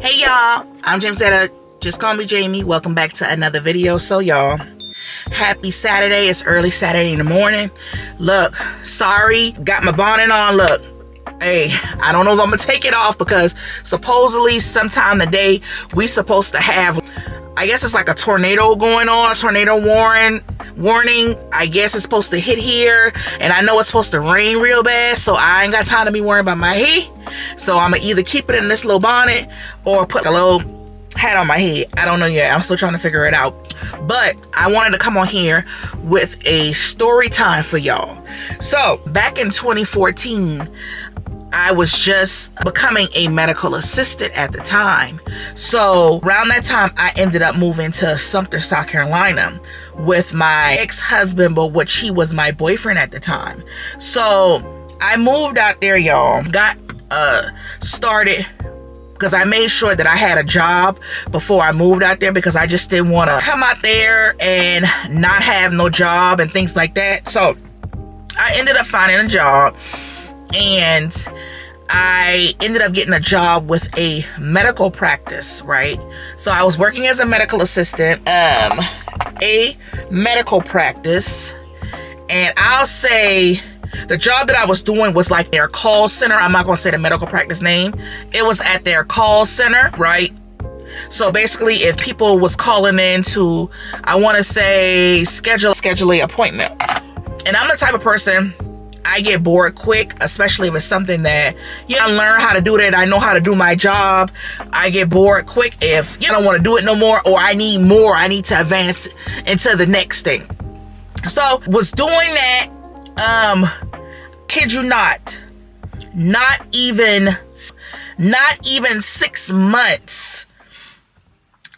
Hey y'all, I'm Jamielenear. Just call me Jamie. Welcome back to another video. So y'all, happy Saturday. It's early Saturday in the morning. Look, sorry, got my bonnet on. Look, hey, I don't know if I'm gonna take it off because supposedly sometime today we supposed to have, I guess it's like a tornado going on, a tornado warning. I guess it's supposed to hit here, and I know it's supposed to rain real bad, so I ain't got time to be worrying about my hair. So I'm gonna either keep it in this little bonnet or put a little hat on my head. I don't know yet. I'm still trying to figure it out. But I wanted to come on here with a story time for y'all. So back in 2014, I was just becoming a medical assistant at the time. So around that time, I ended up moving to Sumter, South Carolina with my ex-husband, but which he was my boyfriend at the time. So I moved out there, y'all. Got started because I made sure that I had a job before I moved out there, because I just didn't want to come out there and not have no job and things like that. So I ended up finding a job, and I ended up getting a job with a medical practice, right? So I was working as a medical assistant, a medical practice, and I'll say the job that I was doing was like their call center. I'm not going to say the medical practice name. It was at their call center, right? So basically, if people was calling in to, I want to say, schedule an appointment. And I'm the type of person, I get bored quick, especially if it's something that, I learn how to do that. I know how to do my job. I get bored quick if you don't want to do it no more, or I need more. I need to advance into the next thing. So was doing that, kid you not even 6 months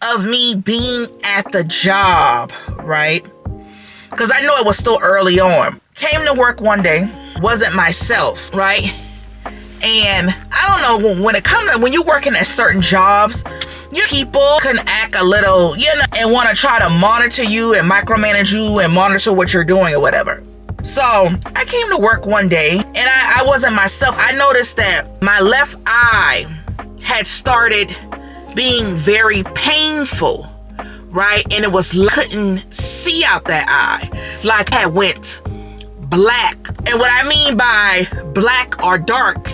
of me being at the job, right? Because I know it was still early on. Came to work one day, wasn't myself, right? And I don't know, when you're working at certain jobs, people can act a little, and want to try to monitor you and micromanage you and monitor what you're doing or whatever. So I came to work one day and I wasn't myself. I noticed that my left eye had started being very painful, right? And it was, couldn't see out that eye. Like I went black. And what I mean by black or dark,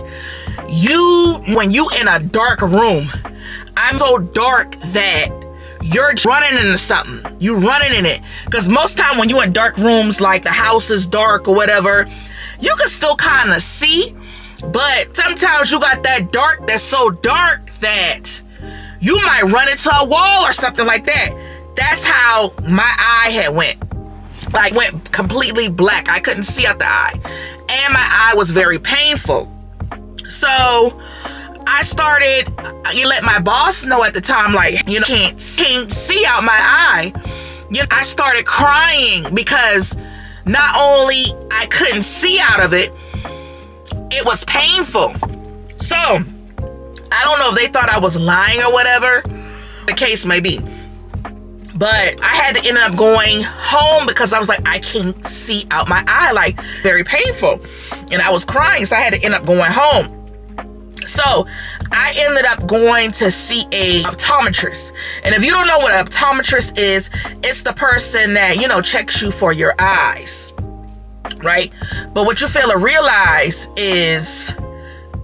when you in a dark room, I'm so dark that you're running into something. You running in it. Because most time when you're in dark rooms, like the house is dark or whatever, you can still kind of see. But sometimes you got that dark that's so dark that you might run into a wall or something like that. That's how my eye had went completely black. I couldn't see out the eye. And my eye was very painful. So I started, let my boss know at the time, can't see out my eye. I started crying because not only I couldn't see out of it, it was painful. So I don't know if they thought I was lying or whatever the case may be. But I had to end up going home because I was like, I can't see out my eye, very painful. And I was crying, so I had to end up going home. So I ended up going to see a optometrist. And if you don't know what an optometrist is, it's the person that, checks you for your eyes, right? But what you fail to realize is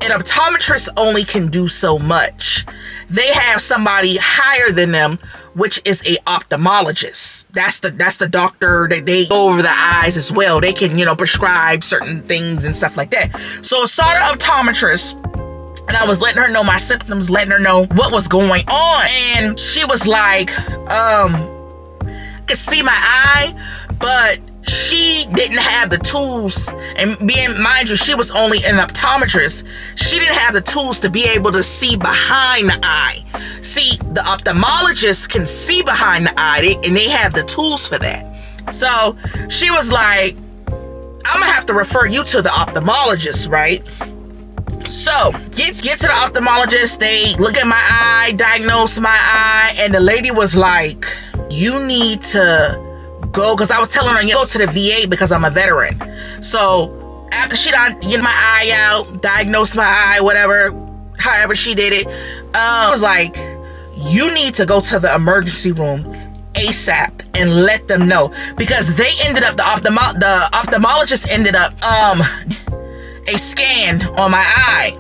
an optometrist only can do so much. They have somebody higher than them, which is a ophthalmologist. That's the doctor that they go over the eyes as well. They can, prescribe certain things and stuff like that. So I saw the optometrist, and I was letting her know my symptoms, letting her know what was going on. And she was like, I could see my eye, but she didn't have the tools. And mind you, she was only an optometrist. She didn't have the tools to be able to see behind the eye. See, the ophthalmologist can see behind the eye, and they have the tools for that. So she was like, I'm gonna have to refer you to the ophthalmologist, right? So get to the ophthalmologist. They look at my eye, diagnose my eye, and the lady was like, you need to go, because I was telling her, go to the VA because I'm a veteran. So after she done get my eye out, diagnose my eye, whatever, however she did it, was like, you need to go to the emergency room ASAP and let them know, because they ended up, the ophthalmologist ended up a scan on my eye.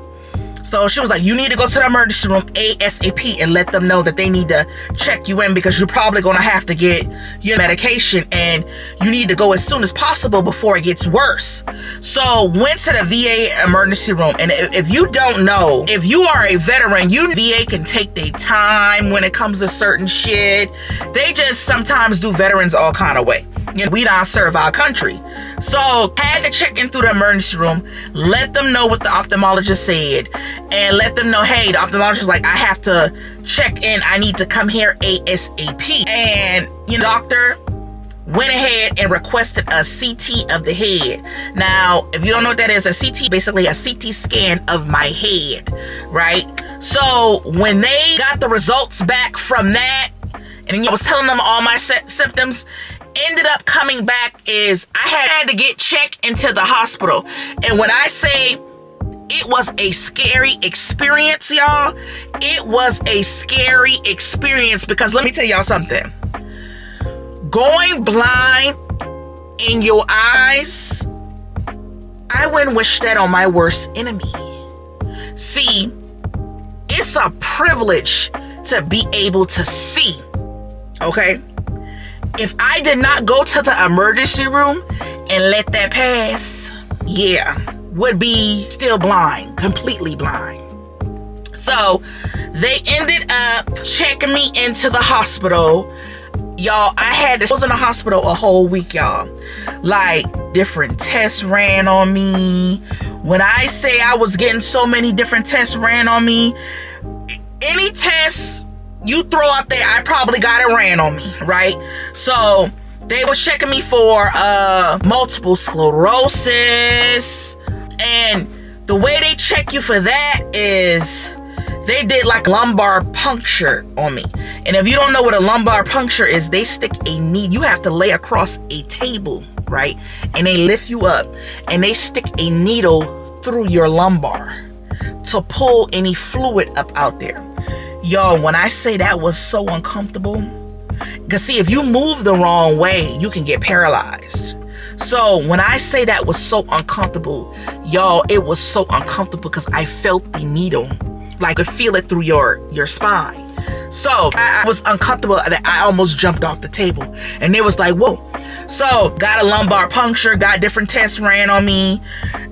So she was like, you need to go to the emergency room ASAP and let them know that they need to check you in, because you're probably going to have to get your medication and you need to go as soon as possible before it gets worse. So went to the VA emergency room. And if you don't know, if you are a veteran, VA can take their time when it comes to certain shit. They just sometimes do veterans all kind of way. You know, we don't serve our country. So had to check in through the emergency room, let them know what the ophthalmologist said, and let them know, hey, the ophthalmologist is like, I have to check in. I need to come here ASAP. And, doctor went ahead and requested a CT of the head. Now, if you don't know what that is, a CT, basically a CT scan of my head, right? So when they got the results back from that, and I was telling them all my symptoms, ended up coming back is I had to get checked into the hospital. And when I say it was a scary experience, y'all, it was a scary experience, because let me tell y'all something. Going blind in your eyes, I wouldn't wish that on my worst enemy. See, it's a privilege to be able to see, okay? If I did not go to the emergency room and let that pass, would be still blind, completely blind. So they ended up checking me into the hospital. Y'all, I was in the hospital a whole week, y'all. Like, different tests ran on me. When I say I was getting so many different tests ran on me, any test you throw out there, I probably got it ran on me, right? So they were checking me for multiple sclerosis, and the way they check you for that is they did like lumbar puncture on me. And if you don't know what a lumbar puncture is, they stick a needle. You have to lay across a table, right? And they lift you up and they stick a needle through your lumbar to pull any fluid up out there. Y'all, when I say that was so uncomfortable, because see, if you move the wrong way, you can get paralyzed. So when I say that was so uncomfortable, y'all, it was so uncomfortable because I felt the needle. Like, I could feel it through your spine. So I was uncomfortable that I almost jumped off the table. And it was like, whoa. So got a lumbar puncture, got different tests ran on me,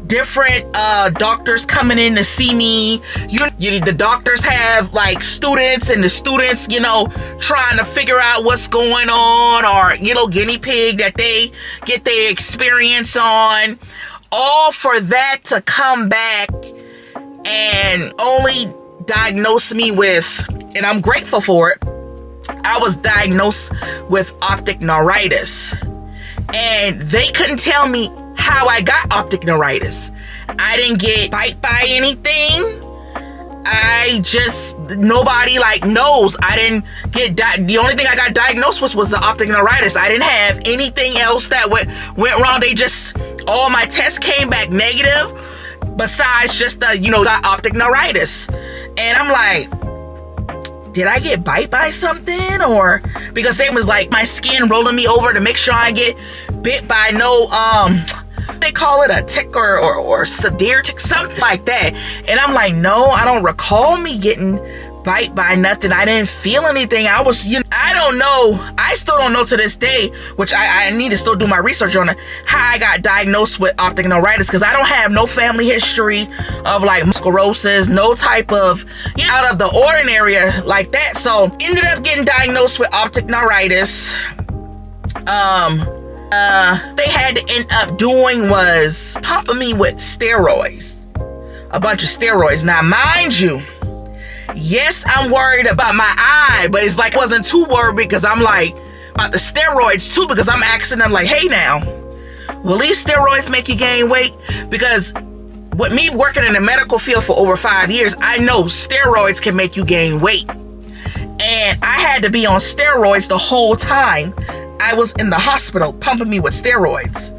different doctors coming in to see me. The doctors have like students, and the students, trying to figure out what's going on, or, guinea pig that they get their experience on. All for that to come back and only diagnose me with, and I'm grateful for it, I was diagnosed with optic neuritis. And they couldn't tell me how I got optic neuritis. I didn't get bite by anything. Nobody knows. I didn't get, the only thing I got diagnosed with was the optic neuritis. I didn't have anything else that went wrong. All my tests came back negative, besides just the optic neuritis. And I'm like, did I get bite by something? Or because they was like my skin rolling me over to make sure I get bit by no they call it a tick or severe tick, something like that. And I'm like, no, I don't recall me getting bite by nothing. I didn't feel anything. I was, I don't know. I still don't know to this day, which I need to still do my research on it, how I got diagnosed with optic neuritis, because I don't have no family history of like sclerosis, no type of out of the ordinary like that. So ended up getting diagnosed with optic neuritis. They had to end up doing was pumping me with steroids, a bunch of steroids. Now, mind you, yes, I'm worried about my eye, but it's like I wasn't too worried, because I'm like about the steroids too, because I'm asking them like, hey now, will these steroids make you gain weight? Because with me working in the medical field for over 5 years, I know steroids can make you gain weight. And I had to be on steroids the whole time I was in the hospital, pumping me with steroids.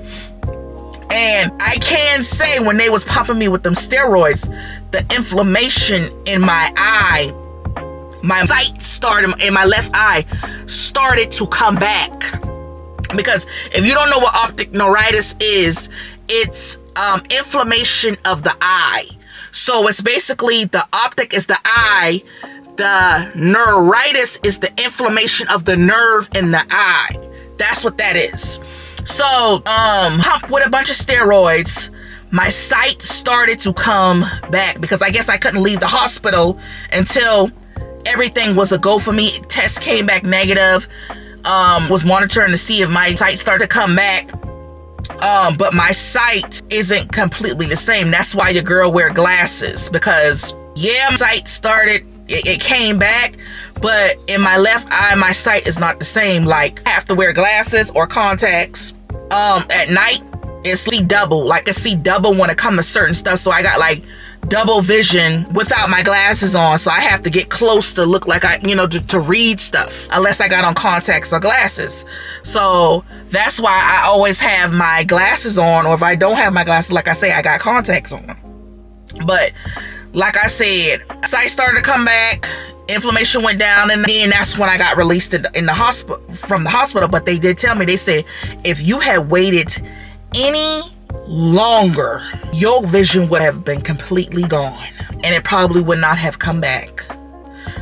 And I can say when they was pumping me with them steroids, the inflammation in my eye, my sight started in my left eye started to come back. Because if you don't know what optic neuritis is, it's inflammation of the eye. So it's basically the optic is the eye, the neuritis is the inflammation of the nerve in the eye. That's what that is. So, pumped with a bunch of steroids, my sight started to come back because I guess I couldn't leave the hospital until everything was a go for me. Test came back negative. Was monitoring to see if my sight started to come back. But my sight isn't completely the same. That's why your girl wear glasses, because yeah, my sight started, it came back, but in my left eye, my sight is not the same. Like, I have to wear glasses or contacts. At night, it's see double. Like, I see double when it comes to certain stuff. So I got like double vision without my glasses on. So I have to get close to look like I, to read stuff, unless I got on contacts or glasses. So that's why I always have my glasses on, or if I don't have my glasses, like I say, I got contacts on. But like I said, sight started to come back, inflammation went down, and then that's when I got released in the hospital, from the hospital. But they did tell me, they said, if you had waited any longer, your vision would have been completely gone, and it probably would not have come back.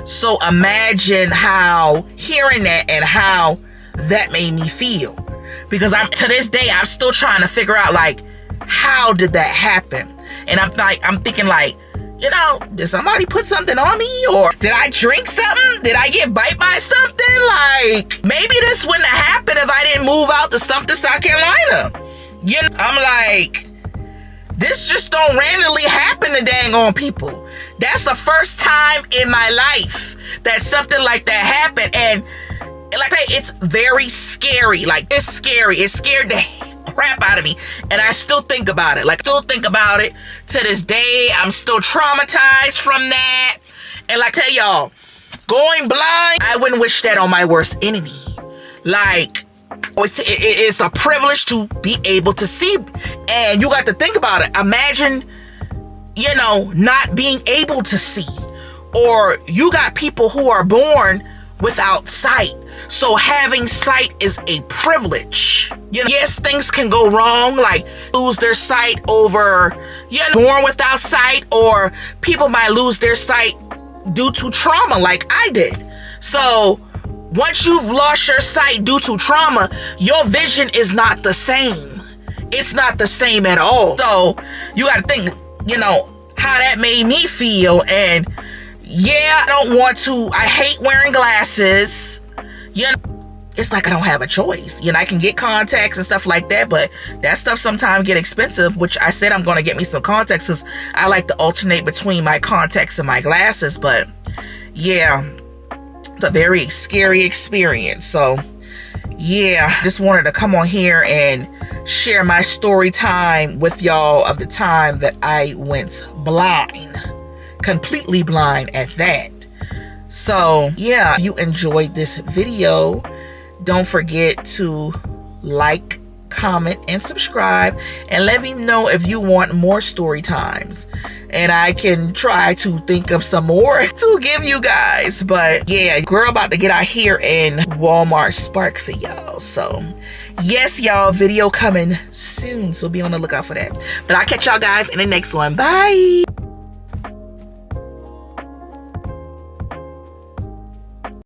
So imagine how hearing that and how that made me feel, because to this day, I'm still trying to figure out, like, how did that happen? And I'm thinking, like, did somebody put something on me? Or did I drink something? Did I get bite by something? Like, maybe this wouldn't have happened if I didn't move out to something, South Carolina. I'm like, this just don't randomly happen to dang on people. That's the first time in my life that something like that happened. And like I say, it's very scary. Like, it's scary. It scared the crap out of me, and I still think about it. Like, still think about it to this day. I'm still traumatized from that. And like, tell y'all, going blind, I wouldn't wish that on my worst enemy. Like, it's a privilege to be able to see, and you got to think about it. Imagine, not being able to see, or you got people who are born without sight. So having sight is a privilege. Yes, things can go wrong, like lose their sight over, born without sight, or people might lose their sight due to trauma like I did. So once you've lost your sight due to trauma, your vision is not the same. It's not the same at all. So you got to think, how that made me feel. And yeah, I don't want to, I hate wearing glasses. It's like I don't have a choice. I can get contacts and stuff like that, but that stuff sometimes get expensive, which I said I'm going to get me some contacts because I like to alternate between my contacts and my glasses. But yeah, it's a very scary experience. So yeah, just wanted to come on here and share my story time with y'all of the time that I went blind, completely blind at that. So yeah, if you enjoyed this video, don't forget to like, comment, and subscribe, and let me know if you want more story times, and I can try to think of some more to give you guys. But yeah, girl about to get out here in Walmart Spark for y'all. So yes, y'all, video coming soon, so be on the lookout for that. But I'll catch y'all guys in the next one. Bye.